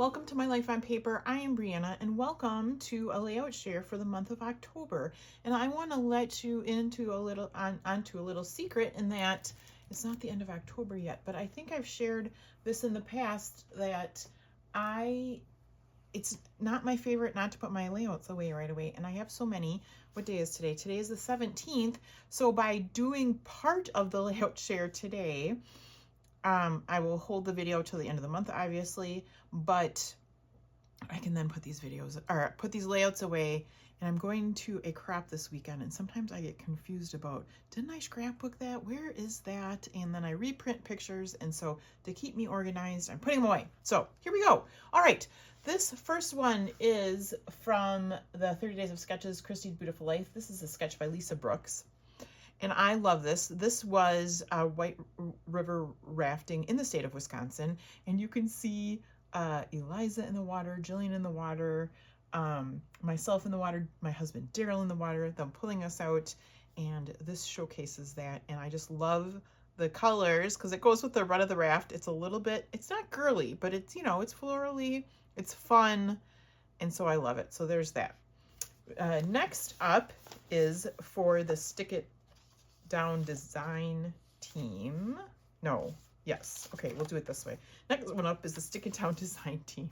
welcome to My Life on Paper. I am Brianna and welcome to a layout share for the month of October. And I want to let you into onto a little secret in that it's not the end of October yet, but I think I've shared this in the past that it's not my favorite not to put my layouts away right away, and I have so many. What day is today? Today is the 17th. So by doing part of the layout share today, I will hold the video till the end of the month, obviously, but I can then put these layouts away, and I'm going to a crop this weekend, and sometimes I get confused about, didn't I scrapbook that? Where is that? And then I reprint pictures, and so to keep me organized, I'm putting them away. So here we go. All right, this first one is from the 30 Days of Sketches, Christy's Beautiful Life. This is a sketch by Lisa Brooks. And I love this. This was white river rafting in the state of Wisconsin. And you can see Eliza in the water, Jillian in the water, myself in the water, my husband Daryl in the water, them pulling us out. And this showcases that. And I just love the colors because it goes with the run of the raft. It's a little bit, it's not girly, but it's, you know, it's florally, it's fun. And so I love it. So there's that. Next up is for the Stick It Down design team. Okay, we'll do it this way. Next one up is the Stick It Down design team.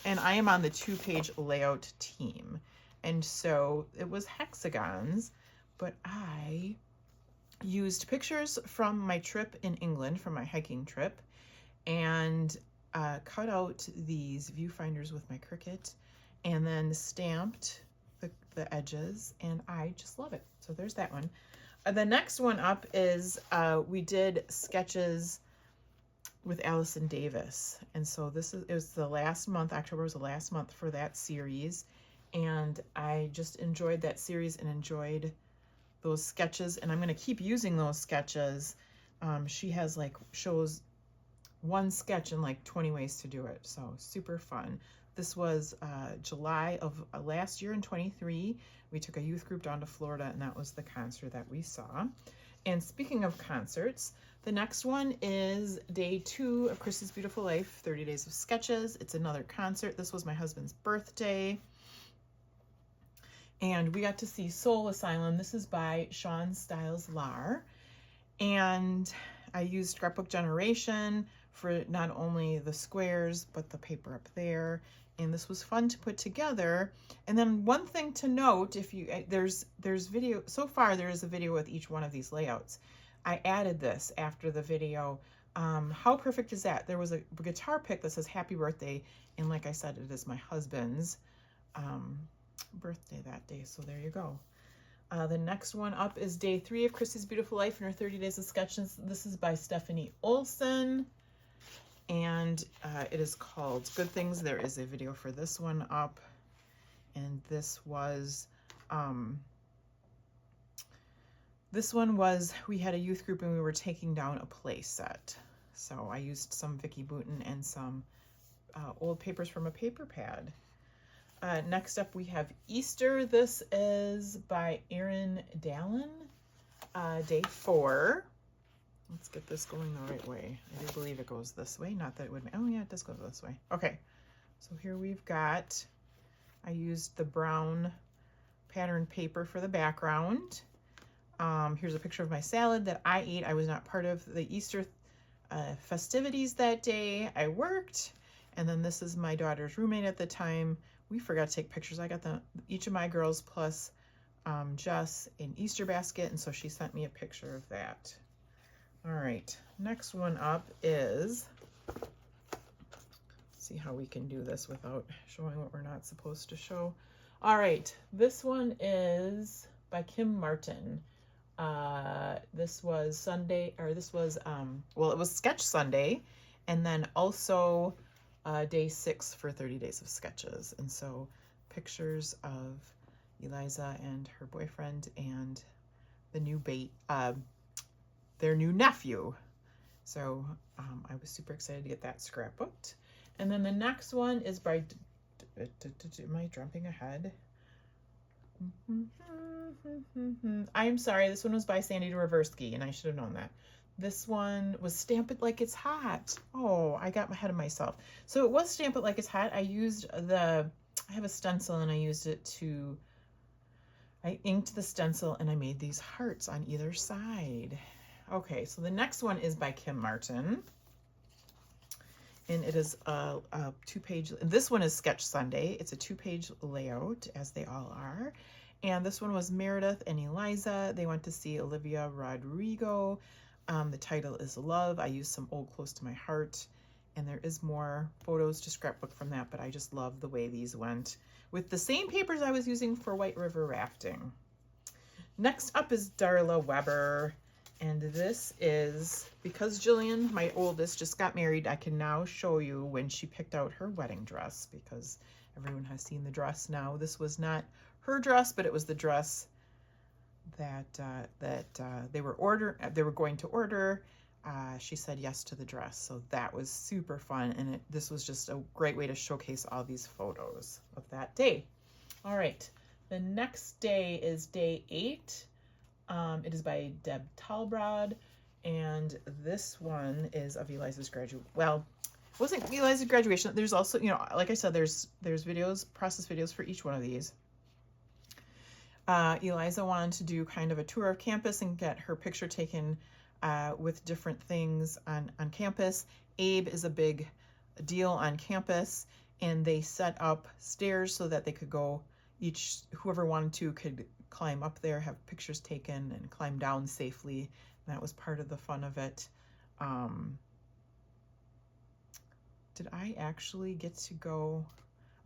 And I am on the 2-page layout team. And so it was hexagons, but I used pictures from my trip in England, from my hiking trip, and cut out these viewfinders with my Cricut and then stamped the edges, and I just love it. So there's that one. The next one up is we did sketches with Allison Davis. And so it was the last month, October was the last month for that series. And I just enjoyed that series and enjoyed those sketches. And I'm going to keep using those sketches. She has shows one sketch in 20 ways to do it. So super fun. This was July of last year in 23. We took a youth group down to Florida, and that was the concert that we saw. And speaking of concerts, the next one is day 2 of Christy's Beautiful Life, 30 Days of Sketches. It's another concert. This was my husband's birthday. And we got to see Soul Asylum. This is by Sean Stiles Lar. And I used Scrapbook Generation for not only the squares, but the paper up there. And this was fun to put together. And then one thing to note, there's video, so far there is a video with each one of these layouts. I added this after the video. How perfect is that? There was a guitar pick that says happy birthday. And like I said, it is my husband's birthday that day. So there you go. The next one up is day 3 of Christy's Beautiful Life and her 30 Days of Sketches. This is by Stephanie Olson. And it is called Good Things. There is a video for this one up. And this was, we had a youth group and we were taking down a play set. So I used some Vicki Boutin and some old papers from a paper pad. Next up we have Easter. This is by Erin Dallin, day 4. Let's get this going the right way. I do believe it goes this way. Not that it would, oh yeah, it does go this way. Okay, so here we've got, I used the brown pattern paper for the background. Here's a picture of my salad that I ate. I was not part of the Easter festivities that day. I worked. And then this is my daughter's roommate at the time. We forgot to take pictures. I got each of my girls plus Jess an Easter basket, and so she sent me a picture of that. All right, next one up is, let's see how we can do this without showing what we're not supposed to show. All right, this one is by Kim Martin. This was Sunday, or this was, well, it was Sketch Sunday, and then also day 6 for 30 Days of Sketches. And so pictures of Eliza and her boyfriend and the new their new nephew. So I was super excited to get that scrapbooked. And then the next one is by, am I jumping ahead? I'm sorry, this one was by Sandy Dworsky, and I should have known that. This one was Stamp It Like It's Hot. Oh, I got ahead of myself. So it was Stamp It Like It's Hot. I have a stencil and I used it to, I inked the stencil and I made these hearts on either side. Okay, so the next one is by Kim Martin. And it is a 2-page, this one is Sketch Sunday. It's a 2-page layout, as they all are. And this one was Meredith and Eliza. They went to see Olivia Rodrigo. The title is Love. I used some Old Close to My Heart. And there is more photos to scrapbook from that, but I just love the way these went with the same papers I was using for White River Rafting. Next up is Darla Weber. And this is, because Jillian, my oldest, just got married, I can now show you when she picked out her wedding dress, because everyone has seen the dress now. This was not her dress, but it was the dress that they were going to order. She said yes to the dress, so that was super fun, and this was just a great way to showcase all these photos of that day. All right, the next day is day 8. It is by Deb Talbrod, and this one is of Eliza's graduation. Well, it wasn't Eliza's graduation. There's also, you know, like I said, there's videos, process videos for each one of these. Eliza wanted to do kind of a tour of campus and get her picture taken with different things on campus. Abe is a big deal on campus, and they set up stairs so that they could go, whoever wanted to could climb up there, have pictures taken, and climb down safely. That was part of the fun of it. Did I actually get to go?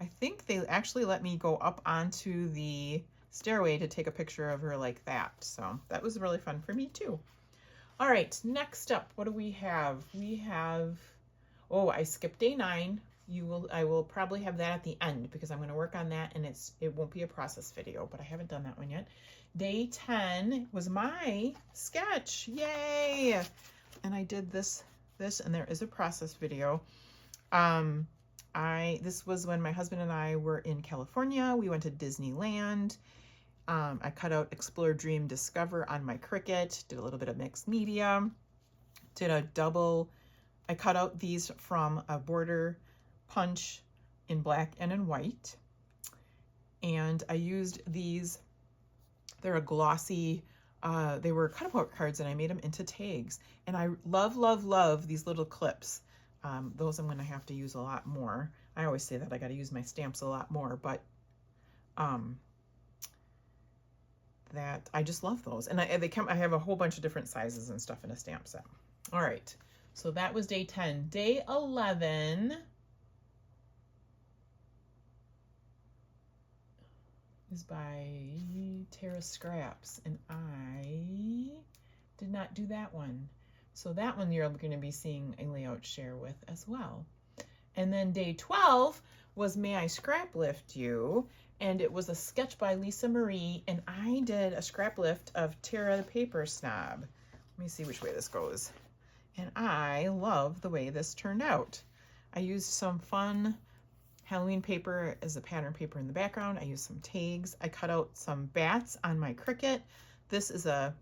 I think they actually let me go up onto the stairway to take a picture of her like that. So that was really fun for me too. All right, next up, what do we have? We have, oh, I skipped day 9. I will probably have that at the end because I'm going to work on that, and it won't be a process video, but I haven't done that one yet. Day 10 was my sketch. Yay! And I did this, and there is a process video. This was when my husband and I were in California. We went to Disneyland. I cut out Explore, Dream, Discover on my Cricut, did a little bit of mixed media, did a double. I cut out these from a border punch in black and in white, and I used these. They're a glossy, they were cut-out cards, and I made them into tags, and I love these little clips. Those I'm going to have to use a lot more. I always say that I got to use my stamps a lot more, but that I just love those, and I have a whole bunch of different sizes and stuff in a stamp set. All right, so that was day 10. Day 11 is by Tara Scraps, and I did not do that one. So that one you're going to be seeing a layout share with as well. And then day 12 was May I Scrap Lift You, and it was a sketch by Lisa Marie, and I did a scrap lift of Tara the Paper Snob. Let me see which way this goes. And I love the way this turned out. I used some fun Halloween paper as a pattern paper in the background. I used some tags. I cut out some bats on my Cricut. This is a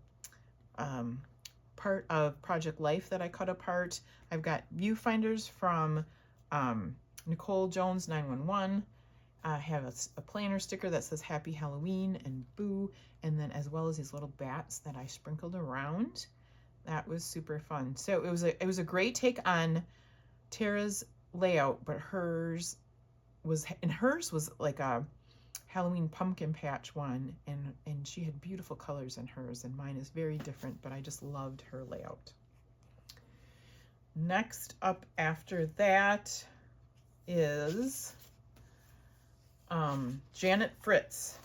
part of Project Life that I cut apart. I've got viewfinders from Nicole Jones 911. I have a planner sticker that says Happy Halloween and Boo, and then as well as these little bats that I sprinkled around. That was super fun. So it was a great take on Tara's layout, but hers was like a Halloween pumpkin patch one, and she had beautiful colors in hers, and mine is very different, but I just loved her layout. Next up after that is Janet Fritz,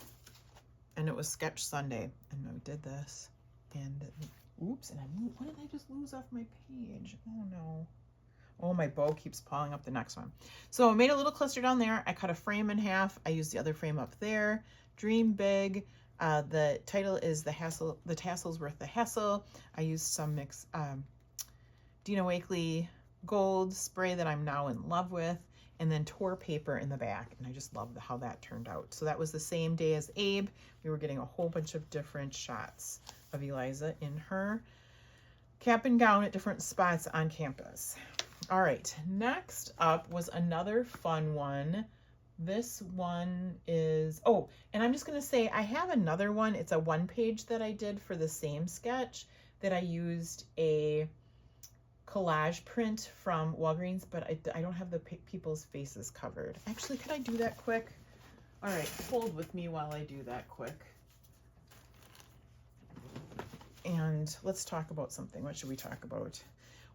and it was Sketch Sunday, and I did this, and oops, and what did I just lose off my page? Oh no. Oh, my bow keeps pulling up the next one. So I made a little cluster down there. I cut a frame in half. I used the other frame up there. Dream Big. The title is The Tassel's Worth the Hassle. I used some mix Dina Wakley gold spray that I'm now in love with, and then Tor paper in the back, and I just love how that turned out. So that was the same day as Abe. We were getting a whole bunch of different shots of Eliza in her cap and gown at different spots on campus. All right, next up was another fun one. This one is, oh, and I'm just gonna say I have another one. It's a one page that I did for the same sketch that I used a collage print from Walgreens, but I don't have the people's faces covered. Actually, could I do that quick? All right, hold with me while I do that quick. And let's talk about something. What should we talk about?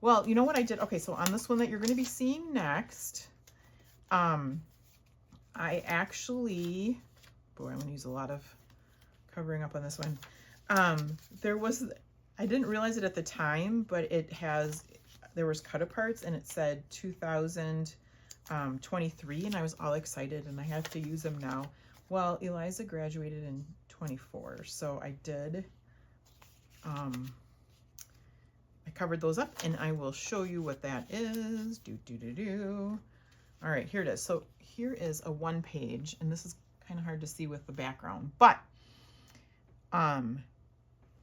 Well, you know what I did? Okay, so on this one that you're going to be seeing next, I actually, boy, I'm going to use a lot of covering up on this one. There was, I didn't realize it at the time, but there was cut aparts and it said 2023 and I was all excited and I have to use them now. Well, Eliza graduated in 24, so I did, I covered those up and I will show you what that is. All right, here it is. So here is a one page, and this is kind of hard to see with the background, but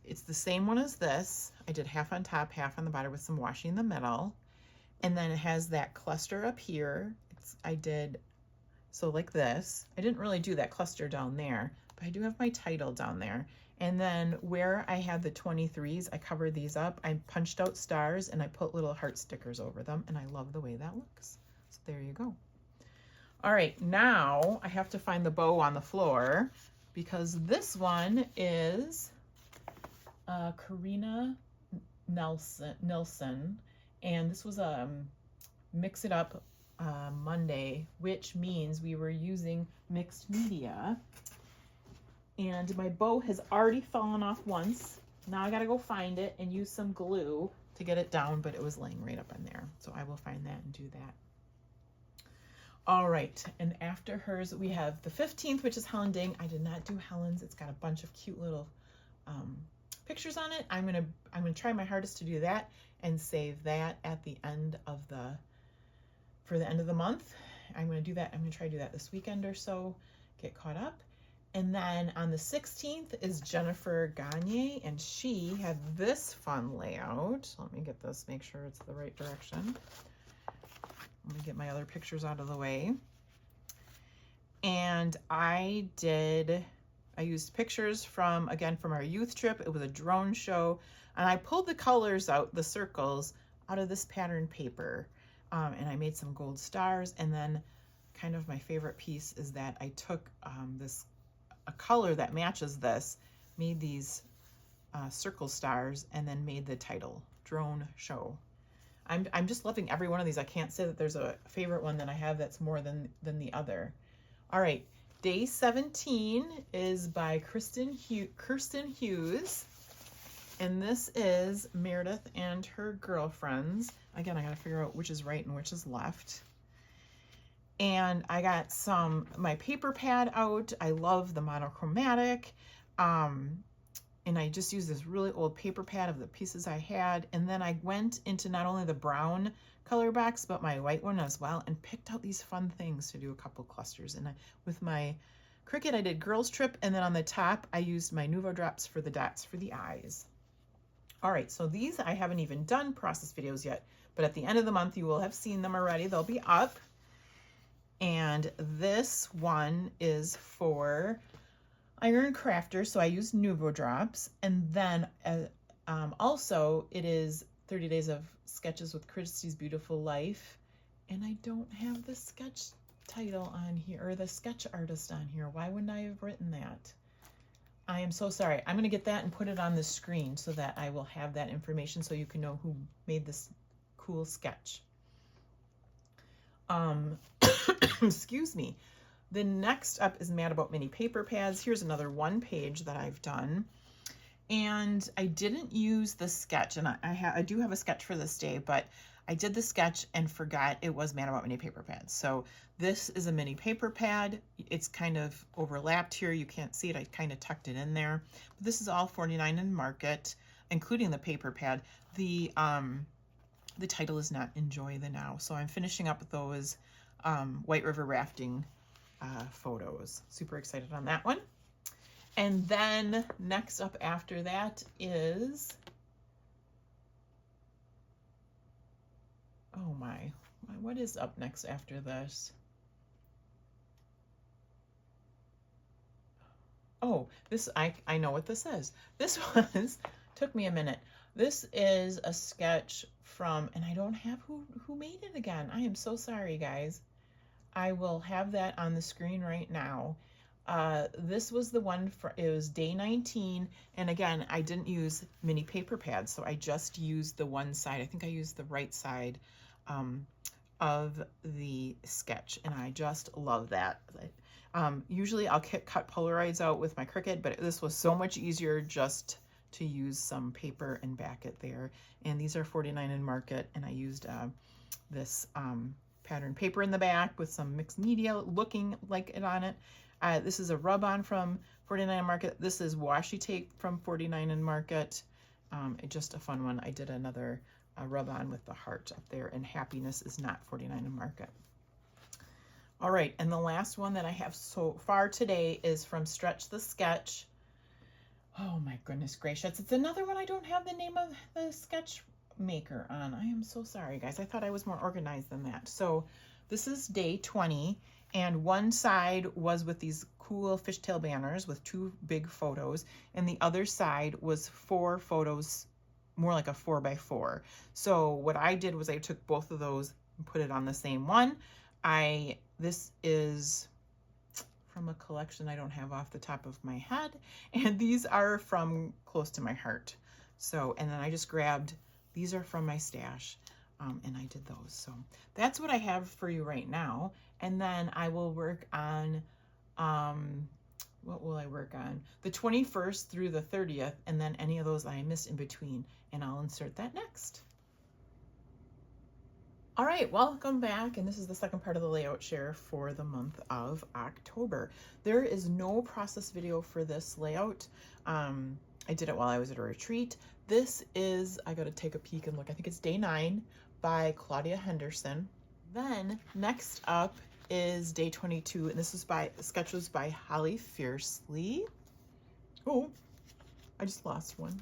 it's the same one as this. I did half on top, half on the bottom with some washi in the middle. And then it has that cluster up here. I did, so like this. I didn't really do that cluster down there, but I do have my title down there. And then where I had the 23s, I covered these up. I punched out stars and I put little heart stickers over them, and I love the way that looks. So there you go. All right, now I have to find the bow on the floor because this one is Karina Nilsson, and this was a Mix It Up Monday, which means we were using mixed media. And my bow has already fallen off once. Now I gotta go find it and use some glue to get it down, but it was laying right up in there. So I will find that and do that. All right, and after hers, we have the 15th, which is Helen Ding. I did not do Helen's. It's got a bunch of cute little pictures on it. I'm gonna try my hardest to do that and save that at the end of for the end of the month. I'm gonna do that. I'm gonna try to do that this weekend or so, get caught up. And then on the 16th is Jennifer Gagne, and she had this fun layout. Let me get this, make sure it's the right direction. Let me get my other pictures out of the way. And I used pictures from our youth trip. It was a drone show, and I pulled the colors out, the circles, out of this pattern paper. And I made some gold stars, and then kind of my favorite piece is that I took a color that matches this, made these circle stars, and then made the title, Drone Show. I'm just loving every one of these. I can't say that there's a favorite one that I have that's more than the other. All right, day 17 is by Kirsten Hughes, and this is Meredith and her girlfriends. Again, I gotta figure out which is right and which is left. And I got my paper pad out. I love the monochromatic. And I just used this really old paper pad of the pieces I had. And then I went into not only the brown color box, but my white one as well, and picked out these fun things to do a couple clusters. And with my Cricut, I did Girls Trip. And then on the top, I used my Nuvo Drops for the dots for the eyes. All right, so these I haven't even done process videos yet, but at the end of the month, you will have seen them already. They'll be up. And this one is for Iron Crafter, so I used Nuvo Drops. And then also it is 30 Days of Sketches with Christy's Beautiful Life. And I don't have the sketch title on here, or the sketch artist on here. Why wouldn't I have written that? I am so sorry. I'm going to get that and put it on the screen so that I will have that information so you can know who made this cool sketch. Excuse me. The next up is Mad About Mini Paper Pads. Here's another one page that I've done. And I didn't use the sketch, and I do have a sketch for this day, but I did the sketch and forgot it was Mad About Mini Paper Pads. So this is a mini paper pad. It's kind of overlapped here. You can't see it. I kind of tucked it in there. But this is all $49 in Market, including the paper pad. The title is not Enjoy the Now. So I'm finishing up those White River rafting photos. Super excited on that one. And then next up after that is Oh my, what is up next after this? Oh, this, I know what this is. This took me a minute. This is a sketch from, and I don't have who made it again. I am so sorry, guys. I will have that on the screen right now. This was the one for, it was day 19. And again, I didn't use mini paper pads, so I just used the one side. I think I used the right side of the sketch, and I just love that. Usually I'll cut Polaroids out with my Cricut, but this was so much easier just to use some paper and back it there. And these are 49 in Market, and I used this pattern paper in the back with some mixed media looking like it on it. This is a rub-on from 49 in Market. This is washi tape from 49 in Market. Just a fun one. I did another rub-on with the heart up there, and Happiness is not 49 in Market. All right, and the last one that I have so far today is from Stretch the Sketch. Oh my goodness gracious. It's another one I don't have the name of the sketch maker on. I am so sorry, guys. I thought I was more organized than that. So this is day 20, and one side was with these cool fishtail banners with 2 big photos, and the other side was 4 photos, more like a 4x4. So what I did was I took both of those and put it on the same one. This is from a collection I don't have off the top of my head, and these are from Close to My Heart. So, and then I just grabbed, these are from my stash, and I did those. So that's what I have for you right now. And then I will work on, what will I work on? The 21st through the 30th, and then any of those I missed in between, and I'll insert that next. All right, welcome back, and this is the second part of the layout share for the month of October. There is no process video for this layout. I did it while I was at a retreat. This is, I gotta take a peek and look, I think it's day 9 by Claudia Henderson. Then next up is day 22, and this is sketches by Holly Fiercely. Oh, I just lost one.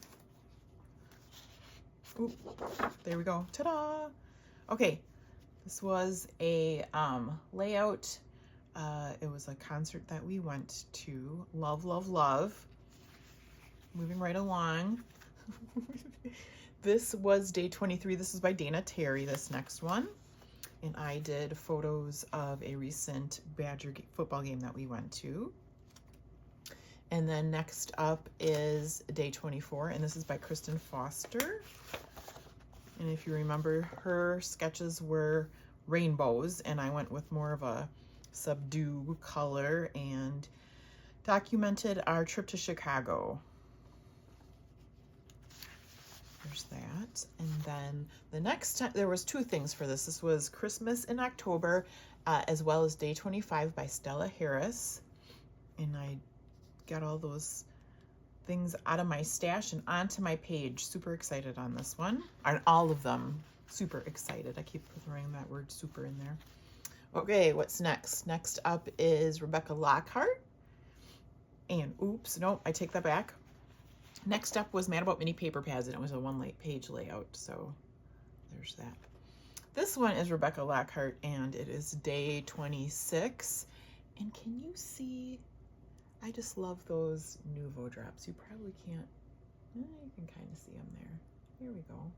Ooh, there we go, ta-da! Okay, this was a layout. It was a concert that we went to. Love, love, love. Moving right along. This was day 23. This is by Dana Terry, this next one. And I did photos of a recent Badger football game that we went to. And then next up is day 24, and this is by Kristen Foster. And if you remember, her sketches were rainbows, and I went with more of a subdue color and documented our trip to Chicago. There's that. And then the next time, there was 2 things for this. This was Christmas in October, as well as day 25 by Stella Harris. And I got all those things out of my stash and onto my page. Super excited on this one. On all of them. Super excited. I keep throwing that word super in there. Okay, what's next? Next up is Rebecca Lockhart. And oops, nope, I take that back. Next up was Mad About Mini Paper Pads, and it was a 1-page layout. So there's that. This one is Rebecca Lockhart, and it is day 26. And can you see? I just love those Nuvo drops. You probably can't, you can kind of see them there. Here we go.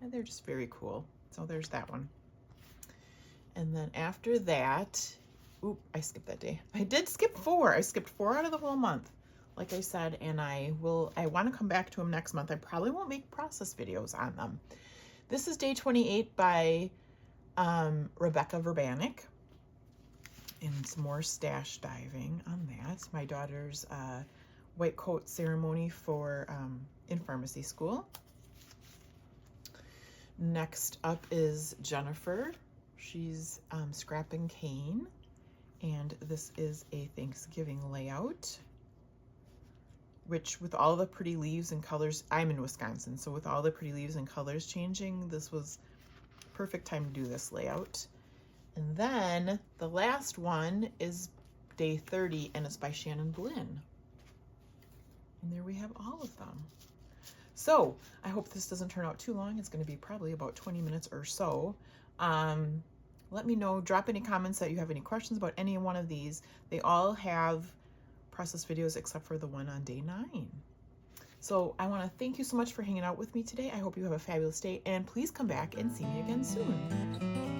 And they're just very cool. So there's that one. And then after that, oop, I skipped that day. I did skip 4. I skipped 4 out of the whole month, like I said, and I want to come back to them next month. I probably won't make process videos on them. This is day 28 by Rebecca Verbanik. And some more stash diving on that. My daughter's white coat ceremony for in pharmacy school. Next up is Jennifer. She's scrapping cane, and this is a Thanksgiving layout, which with all the pretty leaves and colors, I'm in Wisconsin, so with all the pretty leaves and colors changing, this was perfect time to do this layout. And then the last one is day 30, and it's by Shannon Blinn. And there we have all of them. So I hope this doesn't turn out too long. It's going to be probably about 20 minutes or so. Let me know, drop any comments that you have any questions about any one of these. They all have process videos except for the one on day 9. So I want to thank you so much for hanging out with me today. I hope you have a fabulous day, and please come back and see me again soon.